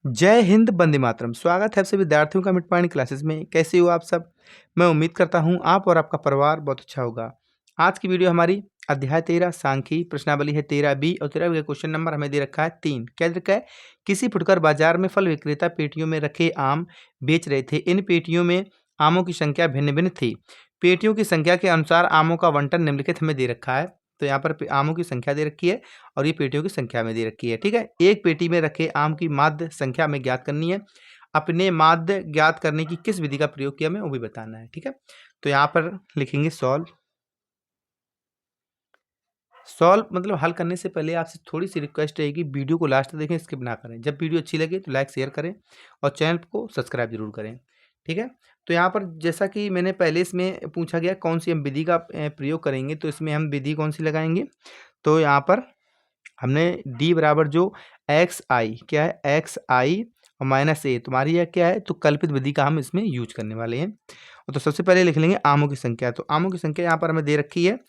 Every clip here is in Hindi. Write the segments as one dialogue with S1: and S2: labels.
S1: जय हिंद, वंदे मातरम। स्वागत है आप सभी विद्यार्थियों का मिड मॉर्निंग क्लासेस में। कैसे हो आप सब? मैं उम्मीद करता हूँ आप और आपका परिवार बहुत अच्छा होगा। आज की वीडियो हमारी अध्याय 13 सांख्यिकी प्रश्नावली है 13B और 13 का क्वेश्चन नंबर हमें दे रखा है 3। क्या दे रखा है? किसी फुटकर बाजार में फल विक्रेता पेटियों में रखे आम बेच रहे थे। इन पेटियों में आमों की संख्या भिन्न भिन्न थी। पेटियों की संख्या के अनुसार आमों का आवंटन निम्नलिखित हमें दे रखा है। तो यहाँ पर आमों की संख्या दे रखी है और ये पेटियों की संख्या में दे रखी है। ठीक है, एक पेटी में रखे आम की माध्य संख्या हमें ज्ञात करनी है। अपने माध्य ज्ञात करने की किस विधि का प्रयोग किया हमें वो भी बताना है। ठीक है, तो यहाँ पर लिखेंगे सॉल्व। सॉल्व मतलब हल करने से पहले आपसे थोड़ी सी रिक्वेस्ट रहेगी, वीडियो को लास्ट तक देखें, स्किप ना करें। जब वीडियो अच्छी लगे तो लाइक शेयर करें और चैनल को सब्सक्राइब जरूर करें। ठीक है, तो यहाँ पर जैसा कि मैंने पहले इसमें पूछा गया कौन सी हम विधि का प्रयोग करेंगे, तो इसमें हम विधि कौन सी लगाएंगे। तो यहाँ पर हमने डी बराबर जो एक्स आई क्या है, एक्स आई और माइनस ए तुम्हारी यह क्या है, तो कल्पित विधि का हम इसमें यूज करने वाले हैं। तो सबसे पहले लिख लेंगे आमों की संख्या। तो आमों की संख्या यहाँ पर हमें दे रखी है,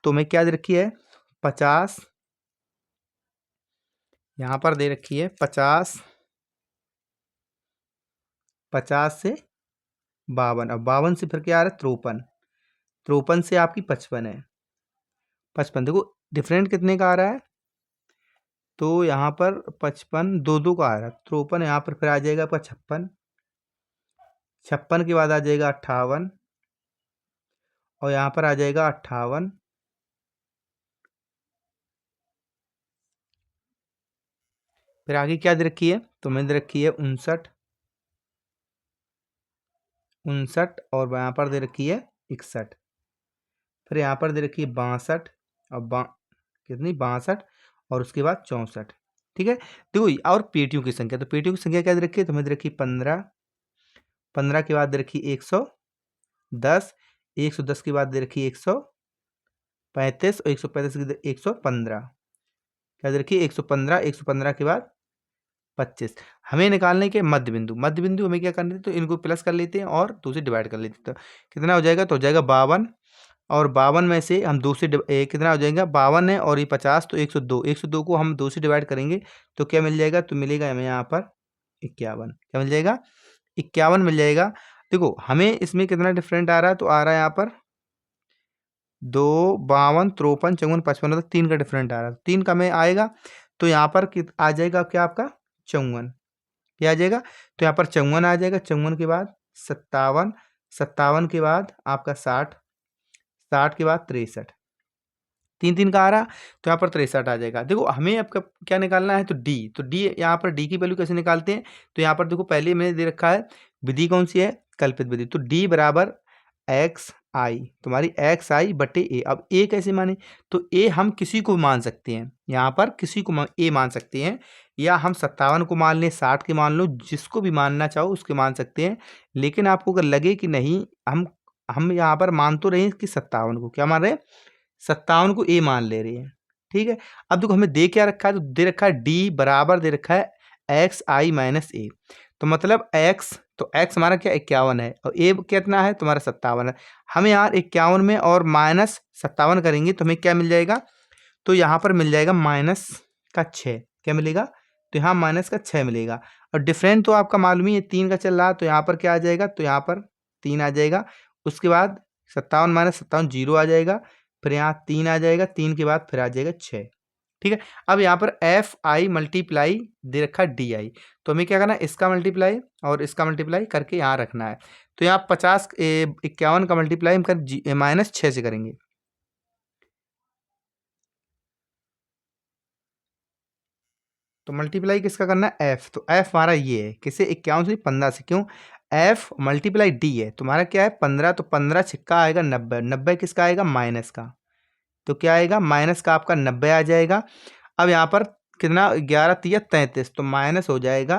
S1: तो हमें क्या दे रखी है 50। यहाँ पर दे रखी है 50, 50 से 52। अब 52 से फिर क्या आ रहा है 53, 53 से आपकी 55 है। 55 देखो डिफरेंट कितने का आ रहा है, तो यहाँ पर 55 दो दो का आ रहा है। 53 यहाँ पर फिर आ जाएगा आपका 56, 56 के बाद आ जाएगा 58 और यहाँ पर आ जाएगा 58। फिर आगे क्या दे रखी है, तो मैंने दे रखी है 59, 59 और यहाँ पर दे रखी है 61। फिर यहाँ पर दे रखी है 62 और कितनी 62 और उसके बाद 64। ठीक है, देखो और पेटियों की संख्या, तो पेटियों की संख्या क्या दे रखी है, तो हमें दे रखी 15, 15 के बाद दे रखी 110, 110 के बाद दे रखी 135 और 135 की 115। क्या दे रखी है 115, 115 के बाद 25। हमें निकालने के मध्य बिंदु, मध्य बिंदु हमें क्या करना है, तो इनको प्लस कर लेते हैं और 2 से डिवाइड कर लेते हैं। तो कितना हो जाएगा, तो हो जाएगा 52 और 52 में से हम 2 से कितना हो जाएगा 52 है और ये 50 तो 102, 102 को हम 2 से डिवाइड करेंगे तो क्या मिल जाएगा, तो मिलेगा हमें यहाँ पर 51। क्या मिल जाएगा 51 मिल जाएगा। देखो हमें इसमें कितना डिफरेंट आ रहा है, तो आ रहा है यहाँ पर 2, 52, 53, 54, 55 मतलब 3 का डिफरेंट आ रहा है। 3 का में आएगा तो यहाँ पर आ जाएगा क्या आपका 54। क्या आ जाएगा, तो यहाँ पर 54 आ जाएगा। 54 के बाद 57, 57 के बाद आपका 60, 60 के बाद 63। 3 3 का आ रहा तो यहाँ पर 63 आ जाएगा। देखो हमें अब क्या निकालना है, तो डी। तो डी यहाँ पर डी की वैल्यू कैसे निकालते हैं, तो यहाँ पर देखो पहले मैंने दे रखा है विधि कौन सी है, कल्पित विधि। तो डी बराबर एक्स आई, तुम्हारी एक्स आई बटे ए। अब ए कैसे माने, तो ए हम किसी को मान सकते हैं, यहाँ पर किसी को ए मान सकते हैं, या हम 57 को मान लें, 60 के मान लो, जिसको भी मानना चाहो उसके मान सकते हैं। लेकिन आपको अगर लगे कि नहीं हम यहाँ पर मान तो रहे हैं कि 57 को क्या मान रहे हैं, 57 को ए मान ले रहे हैं। ठीक है, अब देखो हमें दे क्या रखा है, तो दे रखा है डी बराबर दे रखा है एक्स आई माइनस ए। तो मतलब एक्स, तो एक्स हमारा क्या 51 है और ए कितना है तुम्हारा 57 है। हमें यार 51 में और माइनस 57 करेंगे तो हमें क्या मिल जाएगा, तो यहाँ पर मिल जाएगा माइनस का 6। क्या मिलेगा, तो यहाँ माइनस का 6 मिलेगा। और डिफरेंट तो आपका मालूम ही है 3 का चल रहा, तो यहाँ पर क्या आ जाएगा, तो यहाँ पर 3 आ जाएगा। उसके बाद 57 माइनस 57 जीरो आ जाएगा। फिर यहाँ 3 आ जाएगा, 3 के बाद फिर आ जाएगा 6। ठीक है, अब यहाँ पर एफ आई मल्टीप्लाई दे रखा है डी आई, तो हमें क्या करना है, इसका मल्टीप्लाई और इसका मल्टीप्लाई करके यहाँ रखना है। तो यहाँ 51 का मल्टीप्लाई हम कर माइनस 6 से करेंगे। तो मल्टीप्लाई किसका करना है, एफ। तो एफ हमारा ये है किसे 51 से 15 से, क्यों एफ मल्टीप्लाई डी है तुम्हारा क्या है 15, तो 15 छिक्का आएगा 90, 90 किसका आएगा माइनस का, तो क्या आएगा माइनस का आपका 90 आ जाएगा। अब यहाँ पर कितना 11 तिया 33, तो माइनस हो जाएगा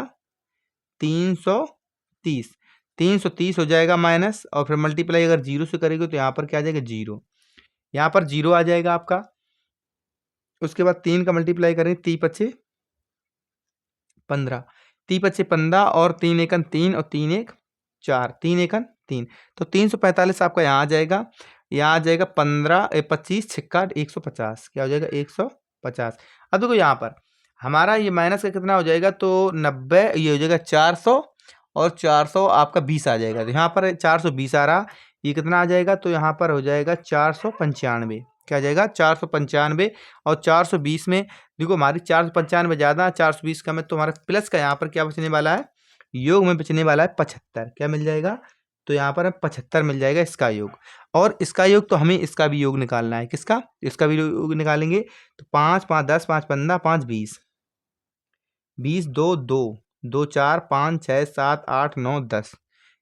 S1: 330, 330 हो जाएगा माइनस, और फिर मल्टीप्लाई अगर जीरो से करेंगे तो यहाँ पर क्या आ जाएगा जीरो, यहाँ पर जीरो आ जाएगा आपका। उसके बाद 3 का मल्टीप्लाई करेंगे 3 पच्चे 15, 3 पच्चे 15 और 3 एकन 3 और 3 एक 4, 3 एकन 3, तो 345 आपका यहाँ आ जाएगा। यहाँ आ जाएगा 15 25 छिक्का 150, क्या हो जाएगा 150। अब देखो यहाँ पर हमारा ये माइनस का कितना हो जाएगा, तो 90, ये हो जाएगा 400, और 400 आपका 20 आ जाएगा। तो यहाँ पर 420 आ रहा, ये कितना आ जाएगा, तो यहाँ पर हो जाएगा 495। क्या आ जाएगा, 495। और 420 में देखो हमारी 495 ज़्यादा, 420 कम है, तो हमारा प्लस का यहाँ पर क्या बचने वाला है, योग में बचने वाला है 75। क्या मिल जाएगा, तो यहाँ पर हमें 75 मिल जाएगा इसका योग। और इसका योग तो हमें इसका भी योग निकालना है, किसका, इसका भी योग निकालेंगे। तो 5 5 10 5 15 5 20, 20 2 2 2 4 5 6 7 8 9 10,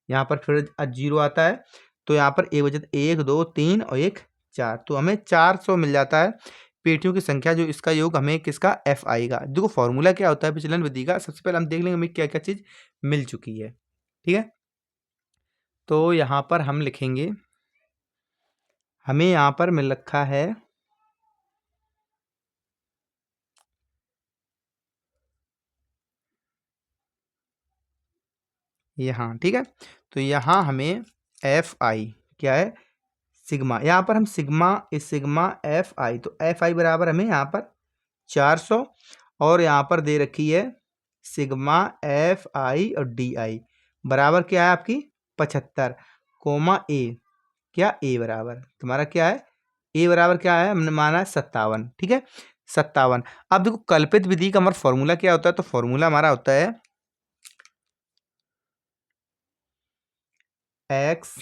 S1: यहाँ पर फिर जीरो आता है, तो यहाँ पर एक बचत 1 2 3 और 1 4, तो हमें 400 मिल जाता है पेटियों की संख्या, जो इसका योग हमें किसका, एफ आएगा। देखो फॉर्मूला क्या होता है विचलन विधि का, सबसे पहले हम देख लेंगे हमें क्या क्या चीज़ मिल चुकी है। ठीक है, तो यहाँ पर हम लिखेंगे, हमें यहाँ पर मिल रखा है यहाँ। ठीक है, तो यहाँ हमें एफ आई क्या है, सिग्मा, यहाँ पर हम सिग्मा, इस सिग्मा एफ आई, तो एफ आई बराबर हमें यहाँ पर 400, और यहाँ पर दे रखी है सिग्मा एफ आई और डी आई बराबर क्या है आपकी 75, कोमा ए, क्या ए बराबर तुम्हारा क्या है, ए बराबर क्या है, हमने माना है 57। ठीक है, 57। अब देखो कल्पित विधि का हमारा फॉर्मूला क्या होता है, तो फॉर्मूला हमारा होता है एक्स,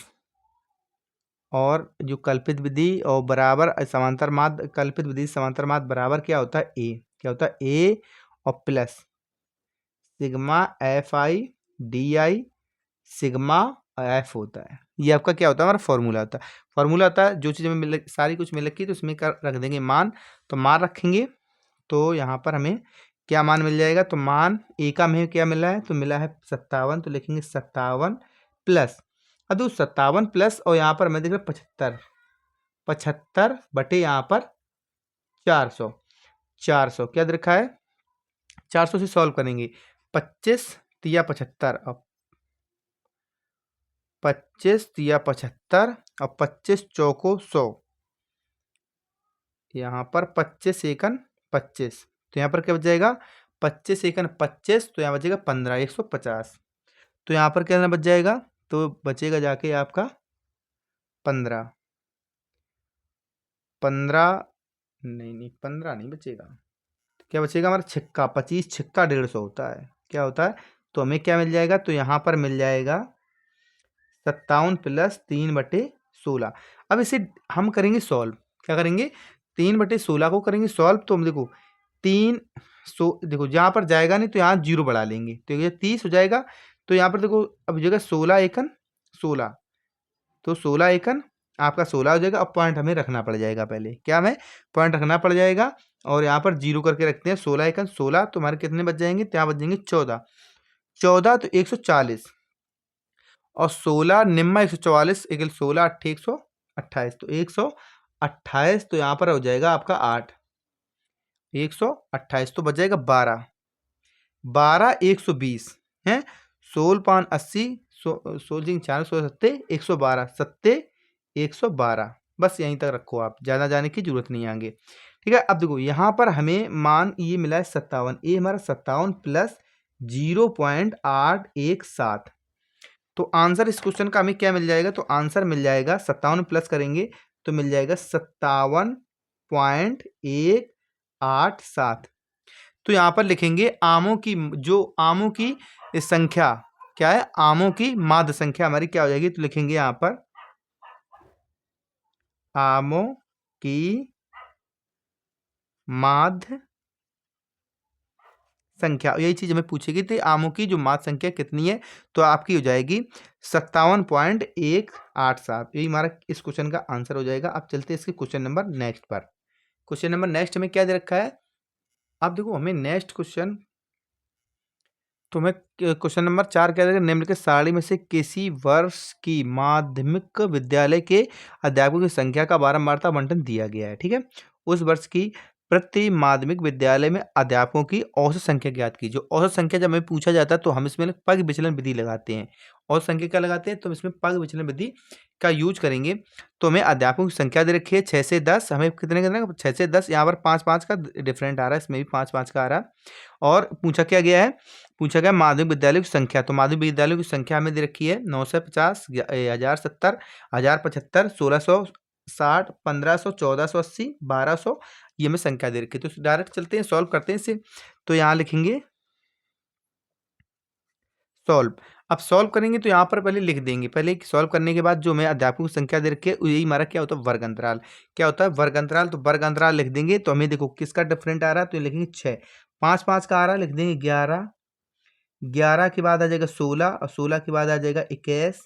S1: और जो कल्पित विधि और बराबर समांतर माध्य, कल्पित विधि समांतर माध्य बराबर क्या होता है, ए, क्या होता है ए, और plus sigma F I D I sigma F होता है। ये आपका क्या होता है, हमारा फॉर्मूला होता है। फॉर्मूला होता है जो चीज़ में मिल सारी कुछ मिल रखी है, तो उसमें कर रख देंगे मान, तो मान रखेंगे, तो यहाँ पर हमें क्या मान मिल जाएगा, तो मान ए का हमें क्या मिला है, तो मिला है 57, तो लिखेंगे 57 प्लस, अब देखो 57 प्लस, और यहाँ पर मैं देख रहा हूँ 75, 75 बटे यहाँ पर 400, 400 क्या दे रखा है, 400 से सॉल्व करेंगे, 25 तिया 75, और 25 तिया 75, और 25 चौको 100, यहाँ पर 25 एकन 25, तो यहाँ पर क्या बच जाएगा, 25 एकन 25, तो यहाँ बचेगा 15, 150, तो यहाँ पर क्या बच जाएगा, तो बचेगा जाके आपका 15, 15 नहीं नहीं 15 नहीं बचेगा, क्या बचेगा हमारा छिक्का, 25 छिक्का 150 होता है, क्या होता है, तो हमें क्या मिल जाएगा, तो यहाँ पर मिल जाएगा 57 प्लस 3/16। अब इसे हम करेंगे सॉल्व, क्या करेंगे, 3/16 को करेंगे सॉल्व, तो हम देखो 300, देखो जहाँ पर जाएगा नहीं तो यहाँ जीरो बढ़ा लेंगे, तो ये 30 हो जाएगा, तो यहाँ पर देखो अब जगह 16 एकन 16, तो 16 एकन आपका 16 हो जाएगा। अब पॉइंट हमें रखना पड़ जाएगा, पहले क्या हमें पॉइंट रखना पड़ जाएगा, और यहाँ पर जीरो करके रखते हैं, 16 एकन 16, तो हमारे कितने बच जाएंगे, तो यहाँ बच जाएंगे 14, 14 तो 140, और 16 निम्मा 144, एक 16 अट्ठे 128, तो 128, तो यहाँ पर हो जाएगा आपका 8, 128, तो बच जाएगा 12, 12 120 है, 16 5 80, 16 4 16 सत्ते 112, सत्ते 112, बस यहीं तक रखो आप, ज़्यादा जाने की जरूरत नहीं है आगे। ठीक है, अब देखो यहाँ पर हमें मान ये मिला है 57, ये हमारा 57 प्लस 0.817, तो आंसर इस क्वेश्चन का हमें क्या मिल जाएगा, तो आंसर मिल जाएगा 57 प्लस करेंगे तो मिल जाएगा 57.187। तो यहाँ पर लिखेंगे आमों की, जो आमों की संख्या क्या है, आमों की माध्य संख्या हमारी क्या हो जाएगी, तो लिखेंगे यहाँ पर आमों की माध्य संख्या, यही चीज हमें पूछेगी, तो आमों की जो माध्य संख्या कितनी है, तो आपकी हो जाएगी 57.187, यही हमारा इस क्वेश्चन का आंसर हो जाएगा। अब चलते हैं इसके क्वेश्चन नंबर नेक्स्ट पर। क्वेश्चन नंबर नेक्स्ट हमें क्या दे रखा है, अब देखो हमें नेक्स्ट क्वेश्चन, तो हमें क्वेश्चन नंबर 4 क्या देगा, निम्नलिखित सारणी में से किसी वर्ष की माध्यमिक विद्यालय के अध्यापकों की संख्या का बारंबारता बंटन दिया गया है। ठीक है, उस वर्ष की प्रति माध्यमिक विद्यालय में अध्यापकों की औसत संख्या ज्ञात कीजिए। औसत संख्या जब हमें पूछा जाता है तो हम इसमें पग विचलन विधि लगाते हैं। औसत संख्या क्या लगाते हैं? तो इसमें पग विचलन विधि का यूज करेंगे। तो हमें अध्यापकों की संख्या दे रखी है 6 से 10, हमें कितने कितने 6 से 10, यहाँ पर 5-5 का डिफरेंट आ रहा है, इसमें भी 5-5 का आ रहा है। और पूछा क्या गया है? पूछा गया माध्यमिक विद्यालयों की संख्या। तो माध्यमिक विद्यालयों की संख्या हमें दे रखी है 950, 1070, 1075, 1660, 1500, 1480, 1200, ये हमें संख्या दे रखी है। तो डायरेक्ट चलते हैं, सॉल्व करते हैं इसे। तो यहाँ लिखेंगे सॉल्व। अब सॉल्व करेंगे तो यहाँ पर पहले लिख देंगे, पहले सॉल्व करने के बाद जो हमें अध्यापकों की संख्या दे रखी है यही हमारा क्या होता है? वर्ग अंतराल। क्या होता है? वर्ग अंतराल। तो वर्ग अंतराल लिख देंगे तो हमें देखो किसका डिफरेंट आ रहा है, तो लिखेंगे 6, 5-5 का आ रहा है, लिख देंगे 11, 11 के बाद आ जाएगा 16, और 16 के बाद आ जाएगा 21,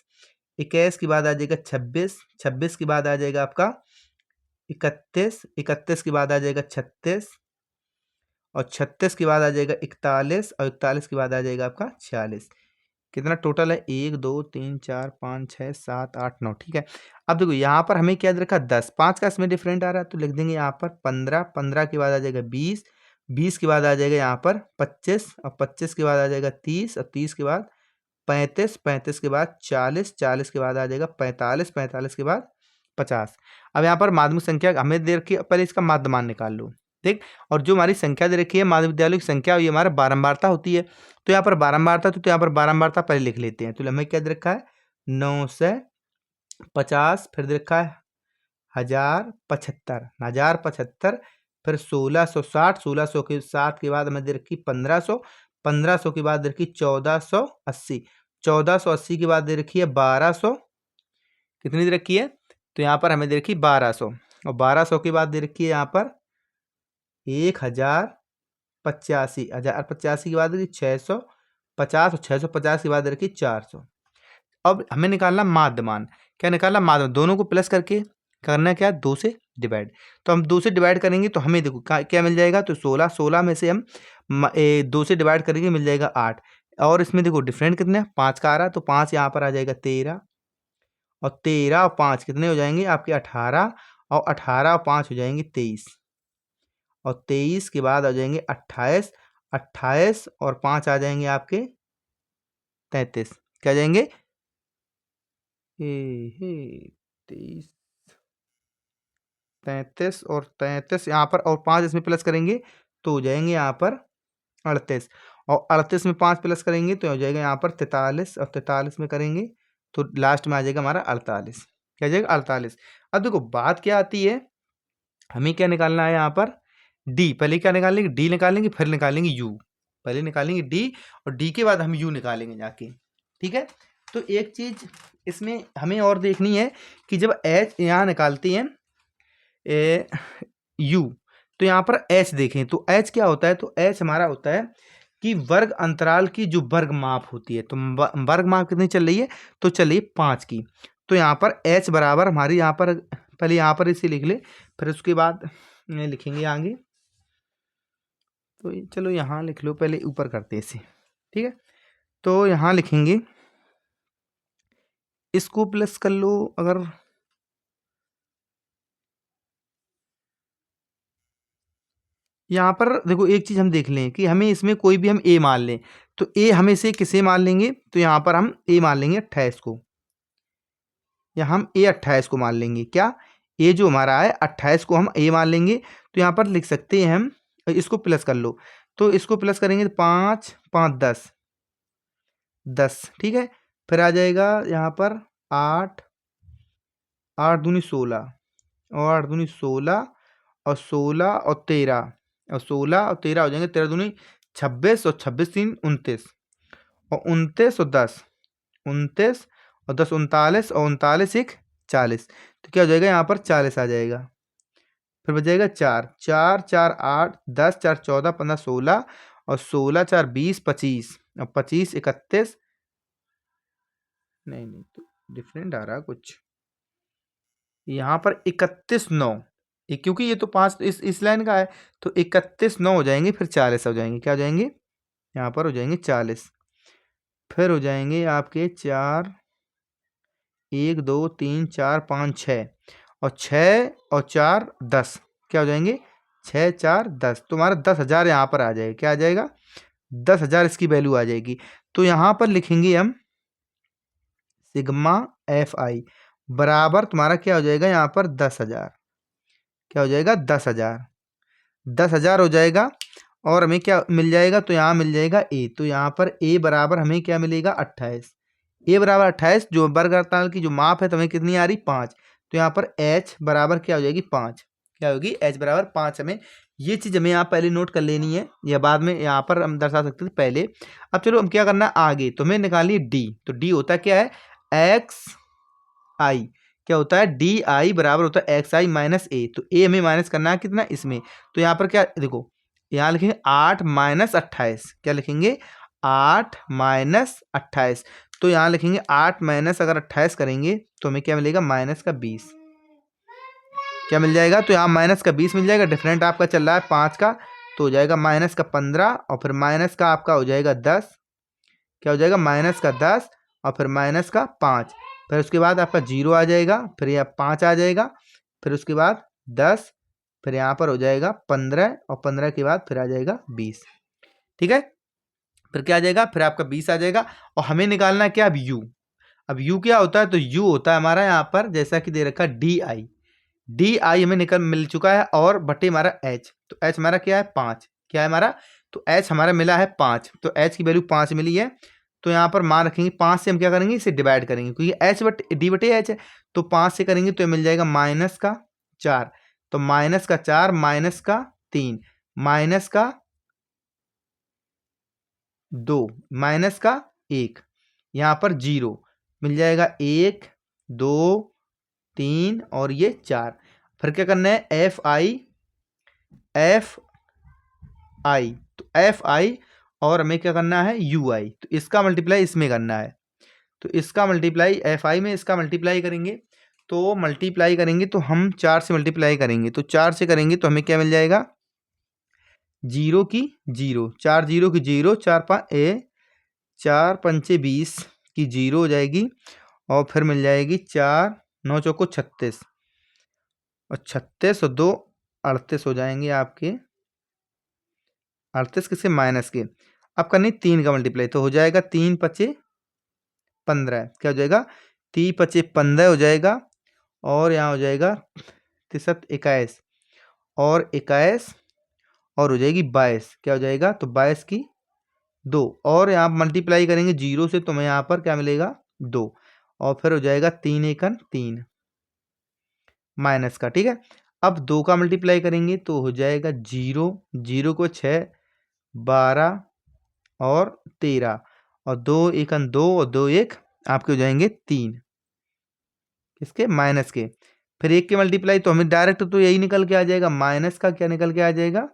S1: 21 के बाद आ जाएगा 26, 26 के बाद आ जाएगा आपका 31, 31 के बाद आ जाएगा 36, और 36 के बाद आ जाएगा 41, और 41 के बाद आ जाएगा आपका 46। कितना टोटल है? 1 2 3 4 5 6 7 8 9। ठीक है। अब देखो यहाँ पर हमें क्या दे रखा? 10, 5 का इसमें डिफरेंट आ रहा है तो लिख देंगे यहाँ पर 15, 15 के बाद आ जाएगा 20, 20 के बाद आ जाएगा यहाँ पर 25, और 25 के बाद आ जाएगा 30, और 30 के बाद 35, 35 के बाद 40, 40 के बाद आ जाएगा 45, 45 के बाद 50। अब यहाँ पर माध्यमिक संख्या हमें दे रखी है, पहले इसका माध्यमान निकाल लो। ठीक। और जो हमारी संख्या दे रखी है माध्यमिक विद्यालयों की संख्या, ये हमारा बारंबारता होती है। तो यहाँ पर बारंबारता, तो यहाँ पर बारंबारता पहले लिख लेते हैं। तो हमें क्या दे रखा है? 950, फिर दे रखा है 1075, 1075, फिर 1660, 1600 के 7 के बाद हमें दे रखी 1500, 1500 के बाद दे रखी 1480, 1480 के बाद दे रखी है 1200। कितनी दे रखी है? तो यहाँ पर हमें दे रखी 1200, और 1200 के बाद दे रखी है यहाँ पर 1085, 1085 के बाद देखिए 650, और 650 के बाद रखिए 400। अब हमें निकालना माध्यमान। क्या निकालना? माध्यमान। दोनों को प्लस करके करना क्या? 2 से डिवाइड। तो हम 2 से डिवाइड करेंगे तो हमें देखो क्या मिल जाएगा? तो 16, 16 में से हम 2 से डिवाइड करेंगे, मिल जाएगा 8। और इसमें देखो डिफरेंट कितने? 5 का आ रहा है, तो 5 यहाँ पर आ जाएगा 13, और 13 और 5 कितने हो जाएंगे आपके? 18, और 18 और 5 हो जाएंगे 23, और 23 के बाद आ जाएंगे 28, 28 और 5 आ जाएंगे आपके 33। क्या आ जाएंगे? 23, 33 और 33 यहाँ पर, और 5 इसमें प्लस करेंगे तो हो जाएंगे यहाँ पर 38, और 38 में 5 प्लस करेंगे तो हो जाएगा यहाँ पर 43, और 43 में करेंगे तो लास्ट में आ जाएगा हमारा 48। क्या आ जाएगा? 48। अब देखो बात क्या आती है, हमें क्या निकालना है यहाँ पर? डी। पहले क्या निकालेंगे? डी निकालेंगे, फिर निकालेंगे यू। पहले निकालेंगे डी, और डी के बाद हम यू निकालेंगे जाके। ठीक है। तो एक चीज इसमें हमें और देखनी है कि जब एच यहाँ निकालते हैं यू, तो यहाँ पर एच देखें तो एच क्या होता है? तो एच हमारा होता है कि वर्ग अंतराल की जो वर्ग माप होती है। तो वर्ग माप कितनी चल रही है? तो चल रही है 5 की। तो यहाँ पर एच बराबर हमारी यहाँ पर, पहले यहाँ पर इसे लिख ले, फिर उसके बाद लिखेंगे आगे। तो चलो यहाँ लिख लो, पहले ऊपर करते हैं इसे। ठीक है। तो यहाँ लिखेंगे, इसको प्लस कर लो। अगर यहाँ पर देखो एक चीज हम देख लें कि हमें इसमें कोई भी हम ए मान लें, तो ए हमें से किसे मान लेंगे? तो यहाँ पर हम ए मान लेंगे 28 को, या हम ए 28 को मान लेंगे। क्या? ए जो हमारा है 28 को हम ए मान लेंगे। तो यहाँ पर लिख सकते हैं हम, इसको प्लस कर लो। तो इसको प्लस करेंगे तो 5 5 10, 10। ठीक है। फिर आ जाएगा यहाँ पर 8, 8 दूनी 16, और 8 दूनी 16, और 16 और 13, और 16 और 13 हो जाएंगे 13 दूनी 26, और 26 3 29, और 29 और 10 29, और 10 39, और 39 1 40। तो क्या हो जाएगा? यहाँ पर 40 आ जाएगा। फिर बच जाएगा 4, 4 4 8 10, 4 14 15 16, और 16 4 20 25, और 25 31। नहीं नहीं, तो डिफरेंट आ रहा कुछ यहाँ पर 31 9, क्योंकि ये तो 5 इस लाइन का है। तो 31 9 हो जाएंगे, फिर 40 हो जाएंगे। क्या हो जाएंगे? यहाँ पर हो जाएंगे 40। फिर हो जाएंगे आपके 4, 1 2 3 4 5 6, और 6 और 4 10। क्या हो जाएंगे? 6 4 10, तुम्हारा 10,000 यहाँ पर आ जाएगा। क्या आ जाएगा? 10,000 इसकी वैल्यू आ जाएगी। तो यहाँ पर लिखेंगे हम सिग्मा एफ आई बराबर तुम्हारा क्या हो जाएगा यहाँ पर 10,000। क्या हो जाएगा? 10,000। 10,000 हो जाएगा और हमें क्या मिल जाएगा? तो यहाँ मिल जाएगा ए। तो यहाँ पर ए बराबर हमें क्या मिलेगा? 28। ए बराबर 28 जो वर्गमूल की जो माप है तो हमें कितनी आ रही? 5। तो यहाँ पर एच बराबर क्या हो जाएगी? 5। क्या होगी? एच बराबर 5। हमें ये चीज़ हमें यहाँ पहले नोट कर लेनी है या बाद में यहाँ पर हम दर्शा सकते थे पहले। अब चलो हम क्या करना है आगे, तो हमें निकालनी है डी। तो डी होता क्या है? एक्स आई। क्या होता है? डी आई बराबर होता है एक्स आई माइनस ए। तो ए हमें माइनस करना है कितना? इसमें। तो यहाँ पर क्या देखो, यहाँ लिखेंगे 8 माइनस 28। क्या लिखेंगे? 8 माइनस 28। तो यहाँ लिखेंगे 8 माइनस अगर 28 करेंगे तो हमें क्या मिलेगा? माइनस का 20। क्या मिल जाएगा? तो यहाँ माइनस का 20 मिल जाएगा। डिफरेंट आपका चल रहा है 5 का, तो हो जाएगा माइनस का 15 और फिर माइनस का आपका हो जाएगा 10। क्या हो जाएगा? माइनस का 10 और फिर माइनस का 5। फिर उसके बाद आपका 0 आ जाएगा, फिर यहाँ 5 आ जाएगा, फिर उसके बाद 10, फिर यहाँ पर हो जाएगा 15 और 15 के बाद फिर आ जाएगा 20। ठीक है, फिर क्या आ जाएगा? फिर आपका 20 आ जाएगा। और हमें निकालना है क्या? अब यू। अब यू क्या होता है? तो यू होता है हमारा यहाँ पर जैसा कि दे रखा है डी आई। डी आई हमें निकल मिल चुका है और बटे हमारा एच। तो एच हमारा क्या है? 5। क्या है हमारा? तो एच हमारा मिला है 5। तो एच की वैल्यू 5 मिली है। तो यहाँ पर मान रखेंगे 5 से हम क्या करेंगे? इसे डिवाइड करेंगे क्योंकि एच बटे डी बटे एच है। तो 5 से करेंगे तो मिल जाएगा माइनस का 4। तो माइनस का 4 माइनस का 3 माइनस का 2 माइनस का 1, यहाँ पर 0 मिल जाएगा 1 2 3 और ये 4। फिर क्या करना है? F I. तो एफ आई और हमें क्या करना है? यू आई। तो इसका मल्टीप्लाई इसमें करना है। तो इसका मल्टीप्लाई एफ आई में इसका मल्टीप्लाई करेंगे। तो मल्टीप्लाई करेंगे तो हम 4 से मल्टीप्लाई करेंगे। तो 4 से करेंगे तो हमें क्या मिल जाएगा? 0 की 0, 4 0 की 0, 4 5 4 पंचे 20 की 0 हो जाएगी और फिर मिल जाएगी 4 9 चौको 36 और 36 और 2 38 हो जाएंगे आपके। 38 किसके? माइनस के। अब करनी 3 का मल्टीप्लाई तो हो जाएगा 3 पचे 15। क्या हो जाएगा? 3 पचे 15 हो जाएगा और यहाँ हो जाएगा 3 21 और 21 और हो जाएगी 22। क्या हो जाएगा? तो 22 की 2 और यहाँ मल्टीप्लाई करेंगे 0 से तो हमें यहाँ पर क्या मिलेगा? 2 और फिर हो जाएगा 3 एकन 3 माइनस का। ठीक है, अब 2 का मल्टीप्लाई करेंगे तो हो जाएगा 0 0 को 6 12 और 13 और 2 एकन 2 और 2 1 आपके हो जाएंगे 3 किसके? माइनस के। फिर 1 के मल्टीप्लाई तो हमें डायरेक्ट तो यही निकल के आ जाएगा माइनस का क्या निकल के आ जाएगा?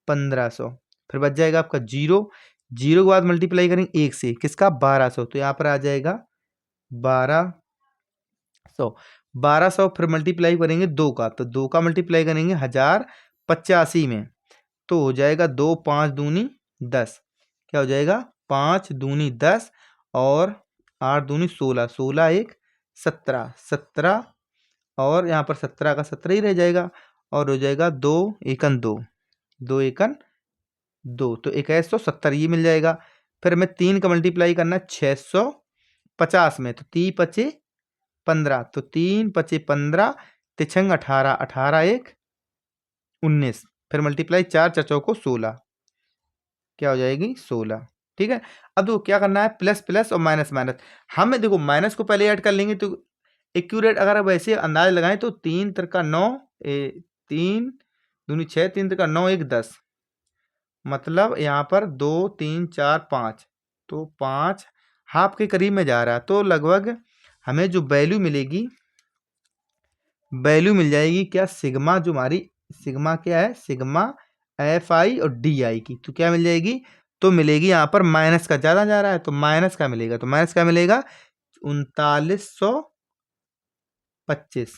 S1: 1500। फिर बच जाएगा आपका 0 0 के बाद मल्टीप्लाई करेंगे 1 से किसका? 1200। तो यहाँ पर आ जाएगा 1200। 1200 फिर मल्टीप्लाई करेंगे 2 का, तो 2 का मल्टीप्लाई करेंगे 1085 में तो हो जाएगा 2 5 दूनी 10। क्या हो जाएगा? 5 दूनी 10 और 8 दूनी 16 16 1 17 17 और यहाँ पर 17 का 17 ही रह जाएगा और हो जाएगा 2 एकन 2 2 एकन 2 तो 2170 ये मिल जाएगा। फिर हमें 3 का मल्टीप्लाई करना है 650 में तो 3 पचे 15 तो 3 पचे 15 तिछंग 18 18 1 19 फिर मल्टीप्लाई 4 4 को 16। क्या हो जाएगी? 16। ठीक है, अब देखो क्या करना है? प्लस प्लस और माइनस माइनस। हम देखो माइनस को पहले ऐड कर लेंगे तो एक्यूरेट अगर अब ऐसे अंदाज लगाएं तो 3 तिरका 9 3 दूनी 6 3 तिरका 9 1 10 मतलब यहाँ पर 2 3 4 5 तो 5 हाफ के करीब में जा रहा है। तो लगभग हमें जो वैल्यू मिलेगी वैल्यू मिल जाएगी क्या? सिग्मा जो हमारी सिग्मा क्या है? सिग्मा एफ आई और डी आई की। तो क्या मिल जाएगी? तो मिलेगी यहाँ पर माइनस का ज़्यादा जा रहा है तो माइनस का मिलेगा। तो माइनस का मिलेगा 3925।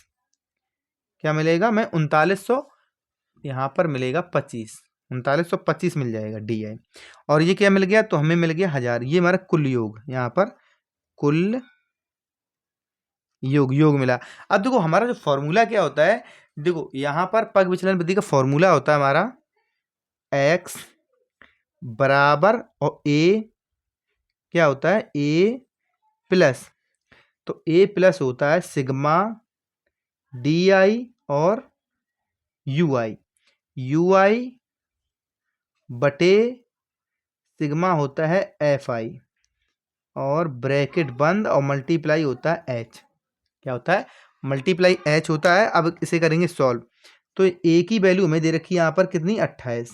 S1: क्या मिलेगा? मैं 3900 यहाँ पर मिलेगा 25 3925 मिल जाएगा डी आई। और ये क्या मिल गया? तो हमें मिल गया 1000। ये हमारा कुल योग, यहाँ पर कुल योग मिला। अब देखो हमारा जो फॉर्मूला क्या होता है, देखो यहाँ पर पग विचलन विधि का फॉर्मूला होता है हमारा x बराबर, और a क्या होता है, a प्लस, तो a प्लस होता है सिग्मा डी और ui बटे सिग्मा होता है fi, और ब्रैकेट बंद और मल्टीप्लाई होता है h। क्या होता है, मल्टीप्लाई h होता है। अब इसे करेंगे सॉल्व, तो a की वैल्यू हमें दे रखी है यहाँ पर कितनी, 28,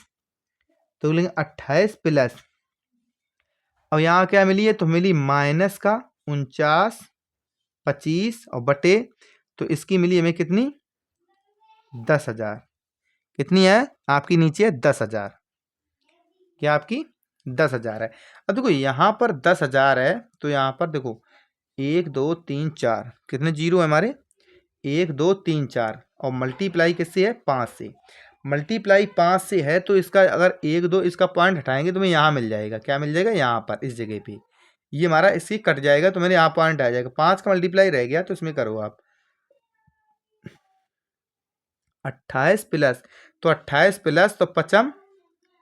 S1: तो बोलेंगे 28 प्लस, अब यहाँ क्या मिली है, तो मिली माइनस का 49 25 और बटे, तो इसकी मिली हमें कितनी, 10,000। कितनी है आपकी, नीचे 10,000, क्या आपकी 10,000 है। अब देखो यहाँ पर 10,000 है, तो यहाँ पर देखो 1 2 3 4 कितने जीरो है हमारे, 1 2 3 4, और मल्टीप्लाई किससे है, 5 से। मल्टीप्लाई 5 से है, तो इसका अगर 1 2 इसका पॉइंट हटाएंगे तो हमें यहाँ मिल जाएगा, क्या मिल जाएगा, यहाँ पर इस जगह पे ये हमारा इससे कट जाएगा, तो मेरे यहाँ पॉइंट आ जाएगा, 5 का मल्टीप्लाई रह गया, तो इसमें करो आप 28 प्लस, तो 28 प्लस तो 5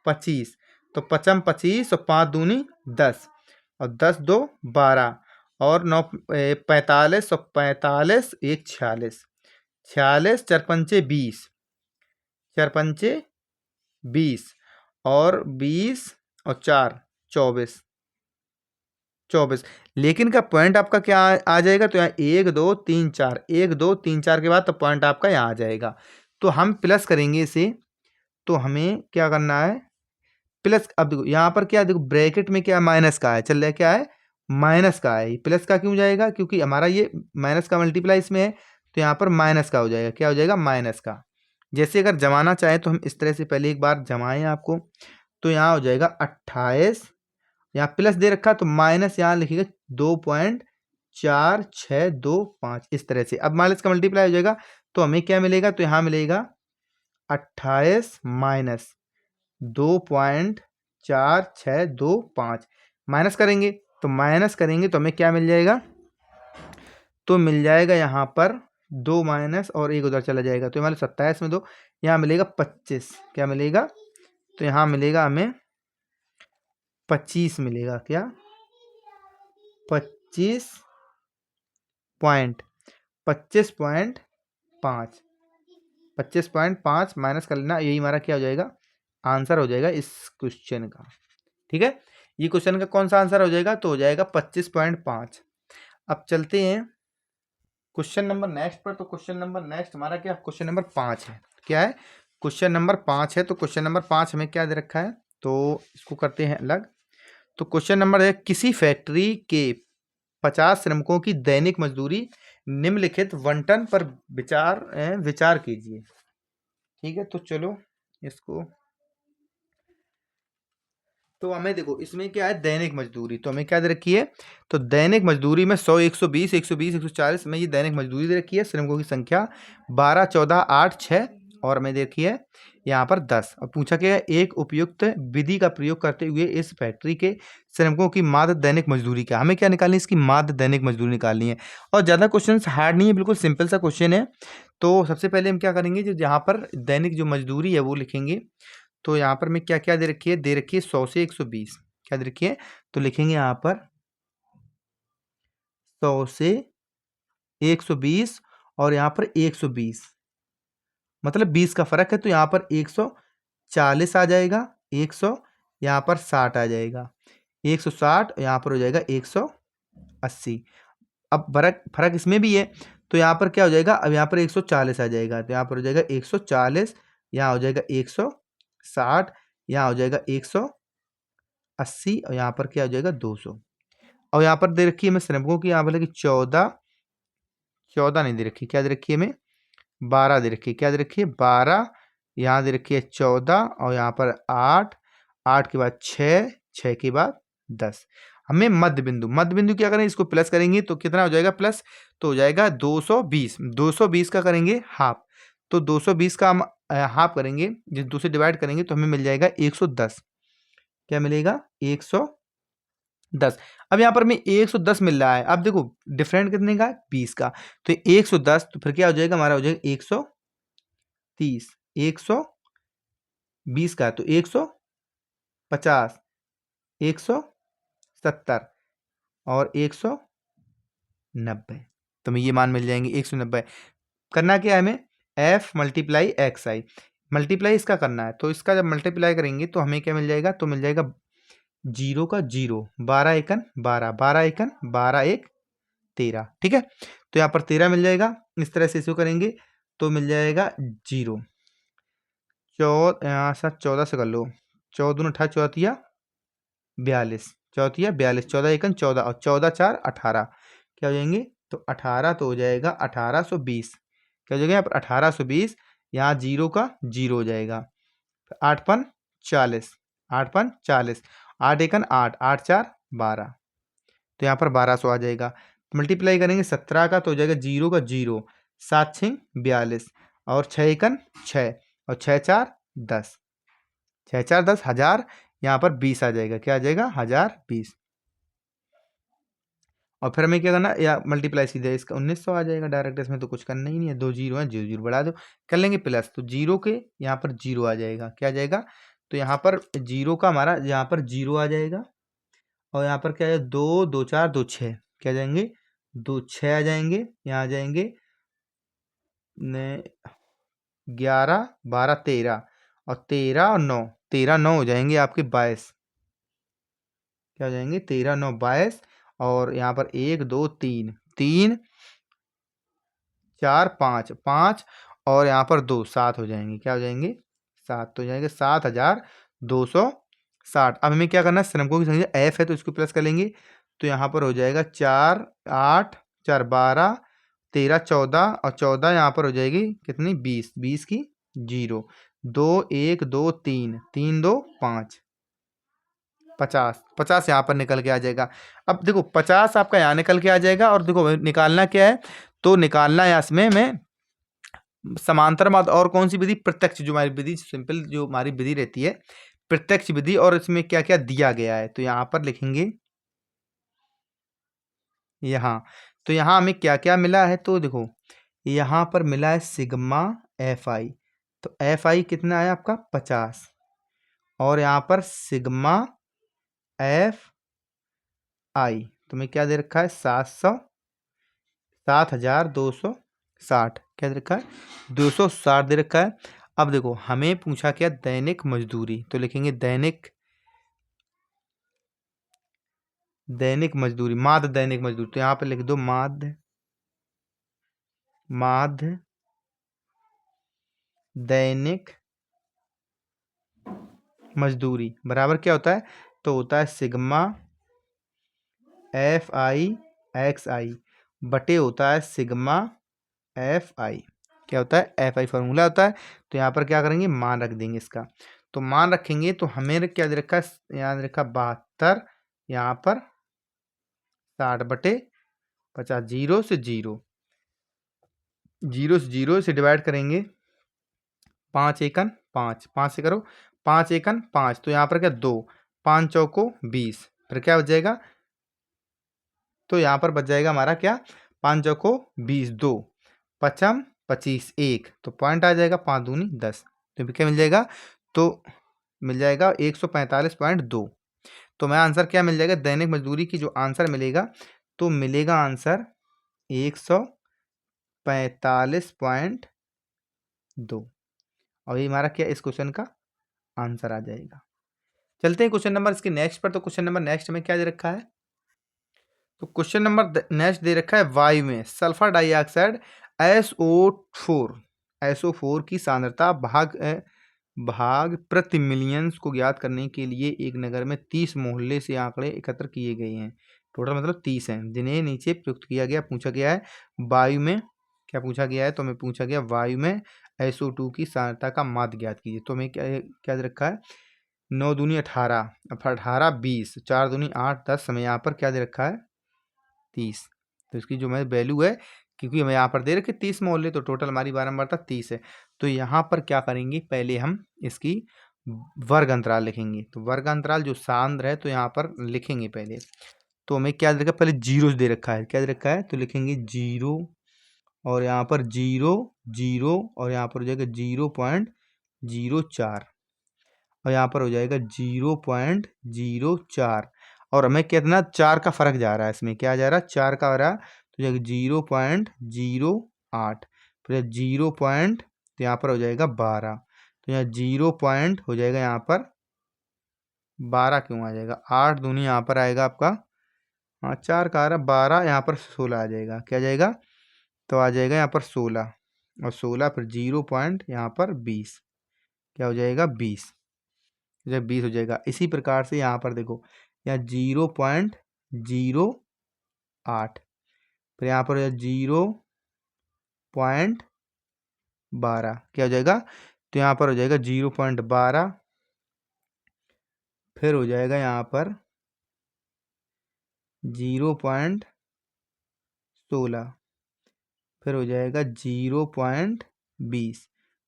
S1: 25, तो 5 25 और 5 दूनी 10, और 10 2 12, और 9 45 और 45 1 46, 46 4 पंचे 20, 4 पंचे 20, और 20 और 4 24, 24। लेकिन का पॉइंट आपका क्या आ जाएगा, तो यहाँ 1 2 3 4, 1 2 3 4 के बाद तो पॉइंट आपका यहाँ आ जाएगा। तो हम प्लस करेंगे इसे, तो हमें क्या करना है, प्लस। अब देखो यहाँ पर क्या, देखो ब्रैकेट में क्या माइनस का है, चल रहा है क्या है, माइनस का है, प्लस का क्यों जाएगा, क्योंकि हमारा ये माइनस का मल्टीप्लाई इसमें है, तो यहाँ पर माइनस का हो जाएगा, क्या हो जाएगा, माइनस का। जैसे अगर जमाना चाहे तो हम इस तरह से पहले एक बार जमाएं आपको, तो यहाँ हो जाएगा 28, यहाँ प्लस दे रखा, तो माइनस यहाँ लिखिएगा 2.4625, इस तरह से। अब माइनस का मल्टीप्लाई हो जाएगा, तो हमें क्या मिलेगा, तो यहाँ मिलेगा 28 माइनस 2.4625, माइनस करेंगे, तो हमें क्या मिल जाएगा, तो मिल जाएगा यहाँ पर 2 माइनस और 1 उधर चला जाएगा, तो हमारे 27 में 2, यहाँ मिलेगा 25, क्या मिलेगा, तो यहाँ मिलेगा हमें 25 मिलेगा, क्या 25 पॉइंट 25.5, 25.5 माइनस कर लेना, यही हमारा क्या हो जाएगा, आंसर हो जाएगा इस क्वेश्चन का। ठीक है, ये क्वेश्चन का कौन सा आंसर हो जाएगा, तो हो जाएगा 25.5। अब चलते हैं क्वेश्चन नंबर नेक्स्ट पर। तो क्वेश्चन नंबर नेक्स्ट हमारा क्या, क्वेश्चन नंबर 5 है। क्या है, क्वेश्चन नंबर 5 है। तो क्वेश्चन नंबर 5 हमें क्या दे रखा है, तो इसको करते हैं अलग। तो क्वेश्चन नंबर है, किसी फैक्ट्री के 50 श्रमिकों की दैनिक मजदूरी निम्नलिखित बंटन पर विचार कीजिए। ठीक है, तो चलो इसको, तो हमें देखो इसमें क्या है, दैनिक मजदूरी, तो हमें क्या दे रखी है, तो दैनिक मजदूरी में 100 120 120 140 में ये दैनिक मजदूरी दे रखी है। श्रमिकों की संख्या 12 14 8 6, और हमें देखी है यहाँ पर 10। और पूछा गया है, एक उपयुक्त विधि का प्रयोग करते हुए इस फैक्ट्री के श्रमिकों की माध्य दैनिक मजदूरी क्या, हमें क्या निकालनी है, इसकी माध्य दैनिक मजदूरी निकालनी है। और ज़्यादा क्वेश्चन हार्ड नहीं है, बिल्कुल सिंपल सा क्वेश्चन है। तो सबसे पहले हम क्या करेंगे, जो यहाँ पर दैनिक जो मजदूरी है वो लिखेंगे। तो यहाँ पर मैं क्या क्या दे रखी है, 100 से 120, क्या दे रखी है, तो लिखेंगे यहाँ पर 100 से 120, और यहाँ पर 120, मतलब 20 का फर्क है, तो यहाँ पर 140 आ जाएगा, 100 यहाँ पर 60 आ जाएगा, 160 यहाँ पर हो जाएगा 180। अब फर्क फर्क इसमें भी है, तो यहाँ पर क्या हो जाएगा, अब यहाँ पर 140 आ जाएगा, तो यहाँ पर हो जाएगा 140, यहाँ हो जाएगा 160, यहाँ हो जाएगा 180, और यहाँ पर क्या हो जाएगा 200। और यहाँ पर दे रखी है हमें श्रमिकों की, यहाँ पर कि 14 नहीं दे रखी, क्या दे रखी है हमें, 12 दे रखी है, क्या दे रखी है 12, यहाँ दे रखी है 14, और यहाँ पर 8, 8 के बाद 6, 6 के बाद 10। हमें मध्य बिंदु क्या करें, इसको प्लस करेंगे तो कितना हो जाएगा, प्लस, तो हो जाएगा 220, 220 का करेंगे हाफ, तो 220 का हम हाफ करेंगे, जिस 2 से डिवाइड करेंगे तो हमें मिल जाएगा 110, क्या मिलेगा 110। अब यहाँ पर हमें 110 मिल रहा है, अब देखो डिफरेंट कितने का है, 20 का, तो 110, तो फिर क्या हो जाएगा हमारा, हो जाएगा 30, 120 का तो 150, 170 और 190। तो हमें ये मान मिल जाएंगे 190। करना क्या है हमें, f मल्टीप्लाई एक्स आई, मल्टीप्लाई इसका करना है। तो इसका जब मल्टीप्लाई करेंगे तो हमें क्या मिल जाएगा, तो मिल जाएगा 0 का 0, 12 एकन 12, 12 एकन 12 एक 13। ठीक है, तो यहाँ पर 13 मिल जाएगा। इस तरह से इसको करेंगे तो मिल जाएगा 0, 14, यहाँ से 14 से कर लो, 14 अठारह, चौथिया 42, चौथिया 42, 14 एकन 14 और 14 4 18, क्या हो जाएंगे, तो 18 तो हो जाएगा 1820। क्या हो जाएगा यहाँ पर 1820, यहाँ 0 का 0 हो जाएगा। 8 पन 40, 8 पन 40, 8 एकन 8, 8 4 12, तो यहाँ पर 1200 आ जाएगा। मल्टीप्लाई करेंगे 17 का तो हो जाएगा 0 का 0, 7 6 42 और 6 एकन 6 और 6 4 10, 6 4 10, 1000, यहाँ पर 20 आ जाएगा। क्या आ जाएगा, 1020। और फिर हमें क्या करना, या मल्टीप्लाई सीधे इसका 1900 आ जाएगा डायरेक्ट। इसमें तो कुछ करना ही नहीं है, 2 जीरो है, 0 0 बढ़ा दो, कर लेंगे प्लस, तो 0 के यहाँ पर 0 आ जाएगा। क्या आ जाएगा, तो यहाँ पर 0 का हमारा यहाँ पर 0 आ जाएगा। और यहाँ पर क्या है, 2 2 4 2 6, क्या आ जाएंगे, 2 6 आ जाएंगे। यहाँ आ जाएंगे 11 12 13 और 13 और 9, 13 9 हो जाएंगे आपके 22। क्या हो जाएंगे, 13 9 22। और यहाँ पर 1 2 3 3 4 5 5 और यहाँ पर 2 7 हो जाएंगे। क्या हो जाएंगे, 7 तो हो जाएंगे 7260। अब हमें क्या करना है, श्रमिकों की संख्या एफ है तो इसको प्लस कर लेंगे। तो यहाँ पर हो जाएगा 4 8 4 12 13 14 और 14 यहाँ पर हो जाएगी कितनी, 20, 20 की 0, 2 1 2 3 3 2 5, 50, 50 यहाँ पर निकल के आ जाएगा। अब देखो 50 आपका यहाँ निकल के आ जाएगा। और देखो निकालना क्या है, तो निकालना है इसमें में समांतर माध्य और कौन सी विधि, प्रत्यक्ष, जो हमारी विधि सिंपल जो हमारी विधि रहती है प्रत्यक्ष विधि। और इसमें क्या क्या दिया गया है, तो यहाँ पर लिखेंगे यहाँ। तो यहाँ हमें क्या क्या मिला है, तो देखो यहाँ पर मिला है सिग्मा एफ आई, तो एफ आई कितना है आपका 50। और यहाँ पर सिग्मा एफ आई तुम्हें क्या दे रखा है, 7260, क्या दे रखा है, 260 दे रखा है। अब देखो हमें पूछा क्या, दैनिक मजदूरी, तो लिखेंगे दैनिक, दैनिक मजदूरी, माध्य दैनिक मजदूरी। तो यहाँ पे लिख दो माध्य, माध्य दैनिक मजदूरी बराबर क्या होता है, तो होता है सिग्मा एफ आई एक्स आई बटे होता है सिग्मा एफ आई। क्या होता है, एफ आई फॉर्मूला होता है। तो यहाँ पर क्या करेंगे, मान रख देंगे इसका। तो मान रखेंगे तो हमें क्या दे रखा है, यहाँ दे रखा 72, यहाँ पर 60 बटे 50, 0 से 0, 0 से 0 से डिवाइड करेंगे, 5 एकन 5, 5 से करो, 5 एकन 5, तो यहाँ पर क्या 2, 5 चौको 20, फिर क्या बच जाएगा, तो यहाँ पर बच जाएगा हमारा क्या, 5 चौको 20, 2 पचम 25, 1, तो पॉइंट आ जाएगा 5 दूनी 10। तो क्या मिल जाएगा, तो मिल जाएगा 145.2। तो मैं आंसर क्या मिल जाएगा, दैनिक मजदूरी की जो आंसर मिलेगा, तो मिलेगा आंसर 145.2। और ये हमारा क्या इस क्वेश्चन का आंसर आ जाएगा। चलते हैं क्वेश्चन नंबर इसके नेक्स्ट पर। तो क्वेश्चन नंबर नेक्स्ट में क्या दे रखा है, तो क्वेश्चन नंबर नेक्स्ट दे रखा है वायु में सल्फर डाइऑक्साइड SO4 की सांद्रता भाग प्रति मिलियंस को ज्ञात करने के लिए एक नगर में 30 मोहल्ले से आंकड़े एकत्र किए गए हैं। टोटल मतलब 30 हैं, जिन्हें नीचे प्रयुक्त किया गया। पूछा गया है वायु में, क्या पूछा गया है, तो हमें पूछा गया वायु में SO2 की सांद्रता का माध्य ज्ञात कीजिए। तो हमें क्या क्या दे रखा है, 9 दूनी 18, 18 20, 4 दूनी 8 10, हमें यहाँ पर क्या दे रखा है 30। तो इसकी जो मैं वैल्यू है, क्योंकि हमें यहाँ पर दे रखे 30 मोहल्ले, तो टोटल हमारी बारंबारता 30 है। तो यहाँ पर क्या करेंगे, पहले हम इसकी वर्ग अंतराल लिखेंगे। तो वर्ग अंतराल जो सांद्र है, तो यहाँ पर लिखेंगे पहले। तो हमें क्या दे रखा है, पहले जीरो दे रखा है, क्या दे रखा है, तो लिखेंगे 0 और यहाँ पर 0 0 और यहाँ पर हो जाएगा 0.04 और यहाँ पर हो जाएगा 0.04 और हमें कितना 4 का फर्क जा रहा है, इसमें क्या जा रहा है 4 का हो रहा है, तो जाएगा 0.08 फिर 0 पॉइंट तो यहाँ पर हो जाएगा 12 तो यहाँ 0 पॉइंट हो जाएगा यहाँ पर 12 क्यों आ जाएगा 8 दूनी यहाँ पर आएगा आपका, हाँ 4 का आ रहा 12 यहाँ पर 16 आ जाएगा, क्या जाएगा तो आ जाएगा यहाँ पर 16 और 16 फिर 0 पॉइंट यहाँ पर 20 क्या हो जाएगा 20 जब 20 हो जाएगा। इसी प्रकार से यहाँ पर देखो यहाँ 0.08 फिर यहाँ पर 0.12 क्या हो जाएगा, तो यहाँ पर हो जाएगा 0.12 फिर हो जाएगा यहाँ पर 0.16 फिर हो जाएगा 0.20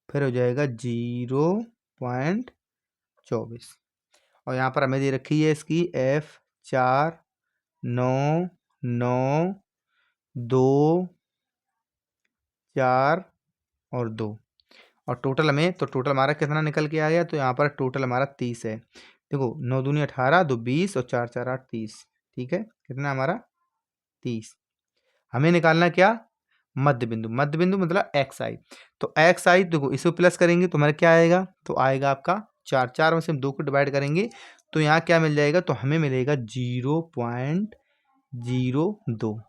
S1: फिर हो जाएगा 0.24 और यहाँ पर हमें दे रखी है इसकी F4 9 9 2 4 और 2 और टोटल हमें तो टोटल हमारा कितना निकल के आ गया, तो यहाँ पर टोटल हमारा 30 है। देखो 9 दूनी 18 2 20 और 4 4 8 30, ठीक है कितना हमारा 30। हमें निकालना क्या मध्य बिंदु मतलब एक्स आई, तो एक्स आई देखो इसको प्लस करेंगे तो हमारा क्या आएगा, तो आएगा आपका 4 4 में से हम 2 को डिवाइड करेंगे तो यहाँ क्या मिल जाएगा, तो हमें मिलेगा 0.02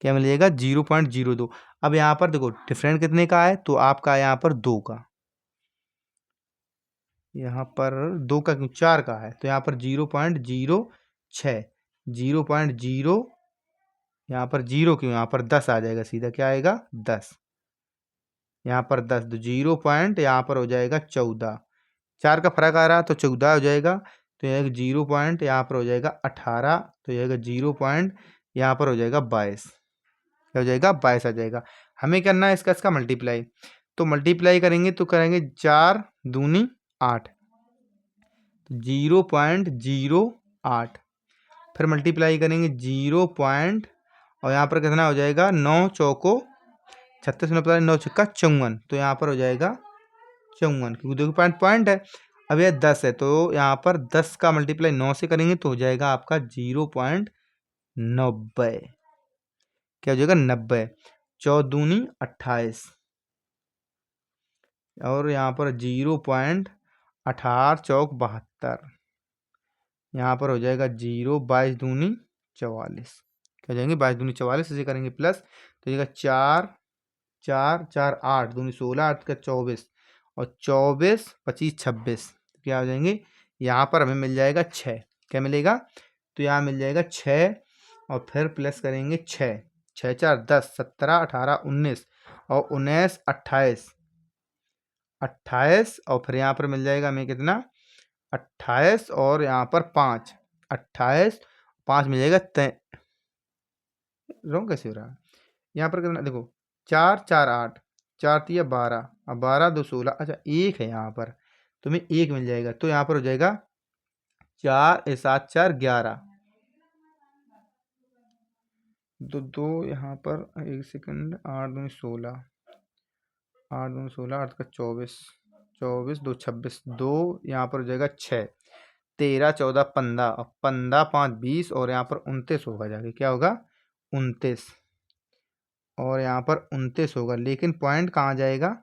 S1: क्या मिल जाएगा 0.02। अब यहाँ पर देखो डिफरेंट कितने का है, तो आपका यहाँ पर 2 का, यहाँ पर 2 का क्यों 4 का है, तो यहाँ पर 0.06 0.0 यहाँ पर 0 क्यों यहाँ पर 10 आ जाएगा सीधा, क्या आएगा 10 यहाँ पर 10 तो 0 पॉइंट यहाँ पर हो जाएगा 14 4 का फर्क आ रहा तो 14 हो जाएगा, तो यह 0 पॉइंट यहाँ पर हो जाएगा 18 तो यह 0 पॉइंट यहाँ पर हो जाएगा 22 क्या हो जाएगा 22 आ जाएगा। हमें करना है इसका मल्टीप्लाई, तो मल्टीप्लाई करेंगे तो करेंगे 4 दूनी 8 0.08 फिर मल्टीप्लाई करेंगे 0 पॉइंट और यहाँ पर कितना हो जाएगा 9 चौको 36 में 9 छक्का 54 तो यहाँ पर हो जाएगा 54 क्योंकि देखो पॉइंट पॉइंट है। अब यह 10 है तो यहाँ पर 10 का मल्टीप्लाई 9 से करेंगे तो हो जाएगा आपका 0.90 क्या हो जाएगा 90 चौदूनी 28 और यहाँ पर 0.18 चौक 72 यहाँ पर हो जाएगा 0 22 दूनी 44 क्या हो जाएंगे 22 दूनी 44 इसे करेंगे प्लस तो जाएगा 4 4 4 8 दूनी 16 8 का 24 और 24 25 26 क्या हो जाएंगे यहाँ पर हमें मिल जाएगा 6 क्या मिलेगा, तो यहाँ मिल जाएगा 6 और फिर प्लस करेंगे 6 6 4 10 17 18 19 और 19 28 28 और फिर यहाँ पर मिल जाएगा हमें कितना 28 और यहाँ पर 5 28 5 मिल जाएगा रॉन्ग कैसे हो रहा है यहाँ पर कितना देखो 4 4 8 4 3 12 और 12 2 16 अच्छा 1 है यहाँ पर तो हमें 1 मिल जाएगा तो यहाँ पर हो जाएगा 4 7 4 11 दो दो यहाँ पर 1 सेकंड 8 2 16 8 2 16 8 का 24 24 2 26 2 यहाँ पर हो जाएगा 6 13 14 15 और 15 5 20 और यहाँ पर 29 होगा जाके क्या होगा 29 और यहाँ पर 29 होगा लेकिन पॉइंट कहाँ जाएगा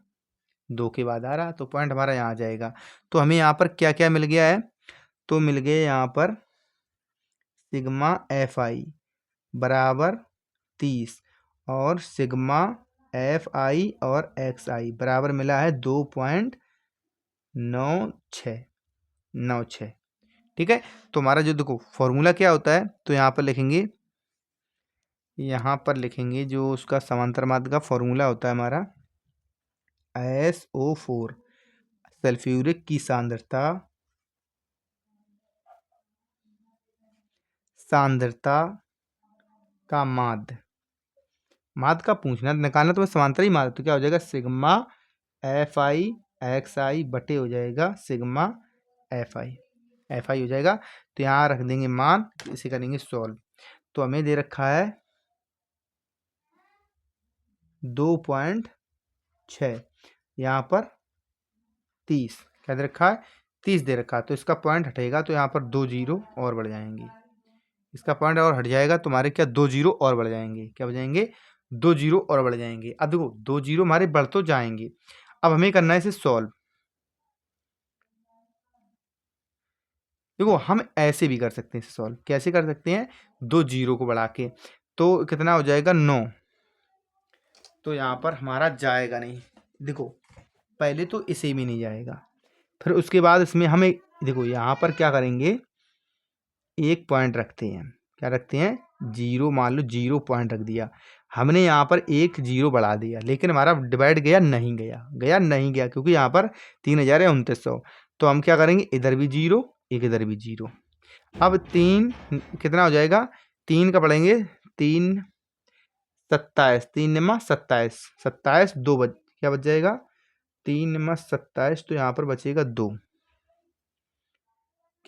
S1: 2 के बाद आ रहा तो पॉइंट हमारा यहाँ जाएगा। तो हमें यहाँ पर क्या क्या मिल गया है, तो मिल गए यहाँ पर सिग्मा एफ आई बराबर 30 और सिग्मा एफ आई और एक्स आई बराबर मिला है 2.9696 ठीक है। तो हमारा जो देखो फॉर्मूला क्या होता है, तो यहाँ पर लिखेंगे जो उसका समांतर माध्य का फॉर्मूला होता है हमारा SO4 सल्फ्यूरिक की सांद्रता का माध्य का पूछना निकालना, तो समांतर ही माध्य तो क्या हो जाएगा सिग्मा एफ आई एक्स आई बटे हो जाएगा सिग्मा एफ आई हो जाएगा। तो यहाँ रख देंगे मान, इसे करेंगे सॉल्व। तो हमें दे रखा है 2.6, यहाँ पर 30 क्या दे रखा है, 30 दे रखा है। तो इसका पॉइंट हटेगा तो यहाँ पर 2 जीरो और बढ़ जाएंगे। इसका पॉइंट और हट जाएगा, तुम्हारे क्या 2 जीरो और बढ़ जाएंगे। क्या बढ़ जाएंगे, 2 जीरो और बढ़ जाएंगे। अब देखो 2 जीरो हमारे बढ़ तो जाएंगे। अब हमें करना है इसे सॉल्व। देखो हम ऐसे भी कर सकते हैं इसे सॉल्व। कैसे कर सकते हैं, 2 जीरो को बढ़ा के, तो कितना हो जाएगा 9। तो यहाँ पर हमारा जाएगा नहीं। देखो पहले तो इसे भी नहीं जाएगा, फिर उसके बाद इसमें हमें देखो यहाँ पर क्या करेंगे, एक पॉइंट रखते हैं। क्या रखते हैं, जीरो, मान लो 0 पॉइंट रख दिया हमने, यहाँ पर एक जीरो बढ़ा दिया, लेकिन हमारा डिवाइड गया नहीं गया, गया नहीं गया, क्योंकि यहाँ पर 3029 तो हम क्या करेंगे, इधर भी जीरो, एक इधर भी जीरो। अब 3 कितना हो जाएगा, 3 का पढ़ेंगे, 3 27, 3 निमा 27, 27 2 बच, क्या बच जाएगा, 3 निमा 27, तो यहाँ पर बचेगा 2।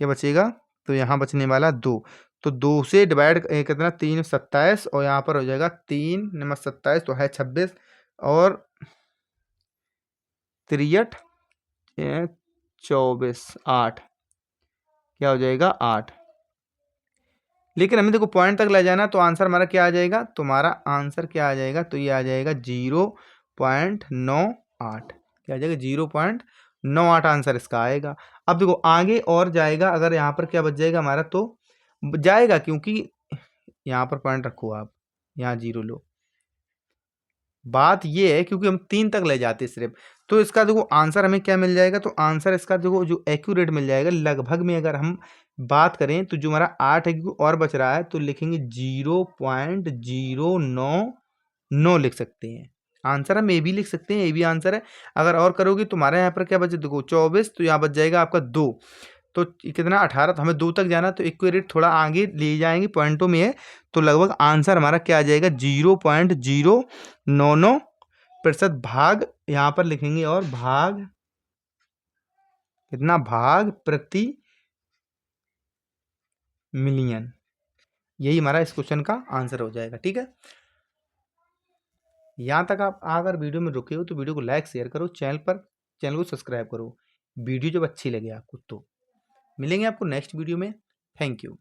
S1: क्या बचेगा, तो यहाँ बचने वाला 2। तो 2 से डिवाइड कितना, 3 27, और यहाँ पर हो जाएगा 3 निमा 27, तो है 26, और 63 24 8, क्या हो जाएगा 8। लेकिन हमें देखो पॉइंट तक ले जाना, तो आंसर हमारा क्या आ जाएगा, तुम्हारा आंसर क्या आ जाएगा, तो ये आ जाएगा 0.98। क्या आ जाएगा, 0.98 आंसर इसका आएगा। अब देखो आगे और जाएगा, अगर यहाँ पर क्या बच जाएगा हमारा, तो जाएगा, क्योंकि यहाँ पर पॉइंट रखो आप, यहाँ जीरो लो। बात ये है क्योंकि हम 3 तक ले जाते सिर्फ, तो इसका देखो आंसर हमें क्या मिल जाएगा, तो आंसर इसका देखो जो एक्यूरेट मिल जाएगा लगभग में, अगर हम बात करें तो जो हमारा 8 है, क्योंकि और बच रहा है, तो लिखेंगे 0.099 लिख सकते हैं। आंसर हम ए भी लिख सकते हैं, ए भी आंसर है। अगर और करोगे तुम्हारे यहाँ पर क्या बचे, देखो 24, तो यहाँ बच जाएगा आपका 2, तो कितना 18, तो हमें 2 तक जाना, तो एक्यूरेट थोड़ा आगे ले जाएंगे, पॉइंटों में है, तो लगभग आंसर हमारा क्या आ जाएगा, 0.099% भाग, यहाँ पर लिखेंगे, और भाग कितना, भाग प्रति मिलियन। यही हमारा इस क्वेश्चन का आंसर हो जाएगा। ठीक है, यहाँ तक आप अगर वीडियो में रुके हो तो वीडियो को लाइक शेयर करो, चैनल को सब्सक्राइब करो, वीडियो जब अच्छी लगे आपको तो। मिलेंगे आपको नेक्स्ट वीडियो में। Thank you.